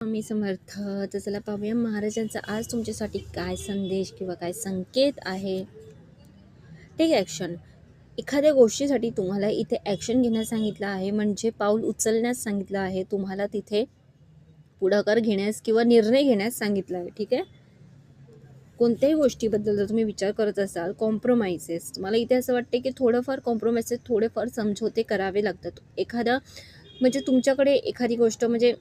स्वामी समर्थ. तर चला पाहूया महाराजांचा आज तुमच्यासाठी काय संदेश किंवा काय संकेत आहे. Take action. एखाद्या गोष्टीसाठी तुम्हाला इथे ॲक्शन घेण्यास सांगितलं आहे, म्हणजे पाऊल उचलण्यास सांगितलं आहे. तुम्हाला तिथे पुढाकार घेण्यास किंवा निर्णय घेण्यास सांगितलं आहे. ठीक आहे. कोणत्याही गोष्टीबद्दल जर तुम्ही विचार करत असाल, कॉम्प्रोमाइजेस, मला इथे असं वाटते की थोडंफार कॉम्प्रोमाइजेस, थोडेफार समझोते करावे लागतात. एखादा म्हणजे तुमच्याकडे एखादी गोष्ट म्हणजे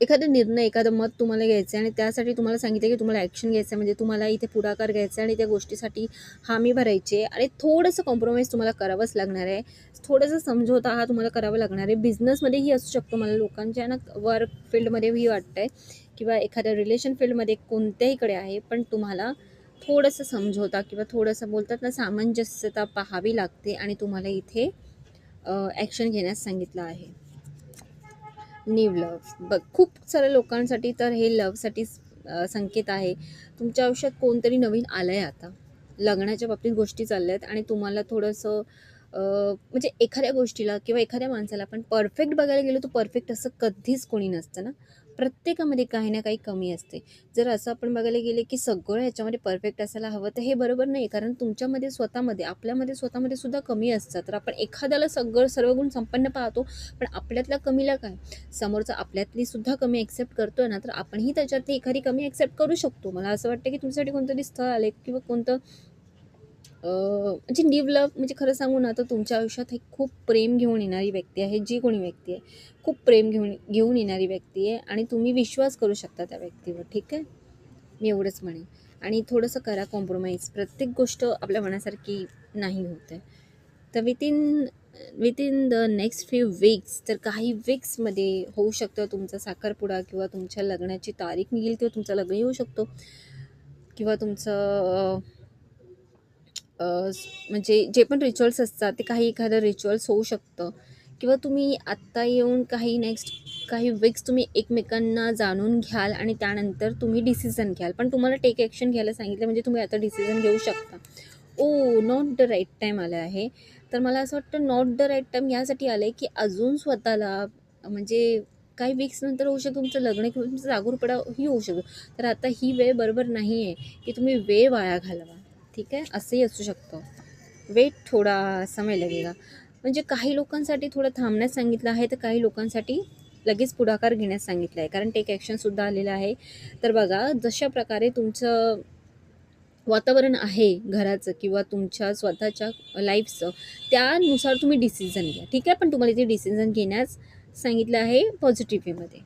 एखादा निर्णय, एखादं मत तुम्हाला घ्यायचं आहे आणि त्यासाठी तुम्हाला सांगितलं की तुम्हाला ॲक्शन घ्यायचं आहे, म्हणजे तुम्हाला इथे पुढाकार घ्यायचा आहे आणि त्या गोष्टीसाठी हामी भरायची आहे आणि थोडंसं कॉम्प्रोमाइज तुम्हाला करावंच लागणार आहे. थोडंसं समझोता हा तुम्हाला करावा लागणार आहे. बिझनेसमध्येही असू शकतो, मला लोकांच्या ना वर्क फील्डमध्येही वाटतं आहे किंवा एखाद्या रिलेशन फील्डमध्ये कोणत्याहीकडे आहे, पण तुम्हाला थोडंसं समझोता किंवा थोडंसं बोलतात ना सामंजस्यता पाहावी लागते आणि तुम्हाला इथे ॲक्शन घेण्यास सांगितलं आहे. New love. बघ, खूप साऱ्या लोकांसाठी तर हे लव्हसाठी संकेत आहे. तुमच्या आयुष्यात कोणतरी नवीन आलं आहे आता. लग्नाच्या बाबतीत गोष्टी चालल्या आहेत आणि तुम्हाला थोडंसं म्हणजे एखाद्या गोष्टीला किंवा एखाद्या माणसाला आपण परफेक्ट बघायला गेलो तर परफेक्ट असं कधीच कोणी नसतं ना. प्रत्येकामध्ये काही ना काही कमी असते. जर असं आपण बघायला गेले की सगळं ह्याच्यामध्ये परफेक्ट असायला हवं, तर हे बरोबर नाही. कारण तुमच्यामध्ये स्वतःमध्ये, आपल्यामध्ये स्वतःमध्ये सुद्धा कमी असतात. तर आपण एखाद्याला सर्व गुण संपन्न पाहतो, पण आपल्यातल्या कमीला काय? समोरचा आपल्यातली सुद्धा कमी ॲक्सेप्ट करतोय ना, तर आपणही त्याच्यातली एखादी कमी ॲक्सेप्ट करू शकतो. मला असं वाटतं की तुमच्यासाठी कोणतरी स्थळ आले किंवा कोणतं म्हणजे न्यू लव्ह म्हणजे खरं सांगू ना, तर तुमच्या आयुष्यात एक खूप प्रेम घेऊन येणारी व्यक्ती आहे. जी कोणी व्यक्ती आहे, खूप प्रेम घेऊन येणारी व्यक्ती आहे आणि तुम्ही विश्वास करू शकता त्या व्यक्तीवर. ठीक आहे, मी एवढंच म्हणेन. आणि थोडंसं करा कॉम्प्रोमाइज. प्रत्येक गोष्ट आपल्या मनासारखी नाही होत आहे. तर within the next few weeks, तर काही वीक्समध्ये होऊ शकतं तुमचा साखरपुडा किंवा तुमच्या लग्नाची तारीख निघेल किंवा तुमचं लग्नही होऊ शकतो किंवा तुमचं म्हणजे जे पण रिच्युअल्स असतात ते काही एखादं रिच्युअल्स होऊ शकतं किंवा तुम्ही आत्ता येऊन काही वीक्स तुम्ही एकमेकांना जाणून घ्याल आणि त्यानंतर तुम्ही डिसिजन घ्याल. पण तुम्हाला टेक ॲक्शन घ्यायला सांगितलं, म्हणजे तुम्ही आता डिसिजन घेऊ शकता. नॉट द राईट टाईम आलं आहे. तर मला असं वाटतं नॉट द राईट टाईम यासाठी आलं आहे की अजून स्वतःला म्हणजे काही वीक्स नंतर होऊ शकतं तुमचं लग्न किंवा तुमचा जागरूकपणाही होऊ शकतो. तर आता ही वेळ बरोबर नाही आहे की तुम्ही वेळ वाया घालवा. ठीक आहे, असंही असू शकतं. वेट, थोडा समय लगेगा. म्हणजे काही लोकांसाठी थोडं थांबण्यास सांगितलं आहे, तर काही लोकांसाठी लगेच पुढाकार घेण्यास सांगितलं आहे. कारण टेक ॲक्शनसुद्धा आलेलं आहे. तर बघा, जशा प्रकारे तुमचं वातावरण आहे घराचं किंवा तुमच्या स्वतःच्या लाईफचं, त्यानुसार तुम्ही डिसिजन घ्या. ठीक आहे, पण तुम्हाला ते डिसिजन घेण्यास सांगितलं आहे पॉझिटिव्ह वेमध्ये.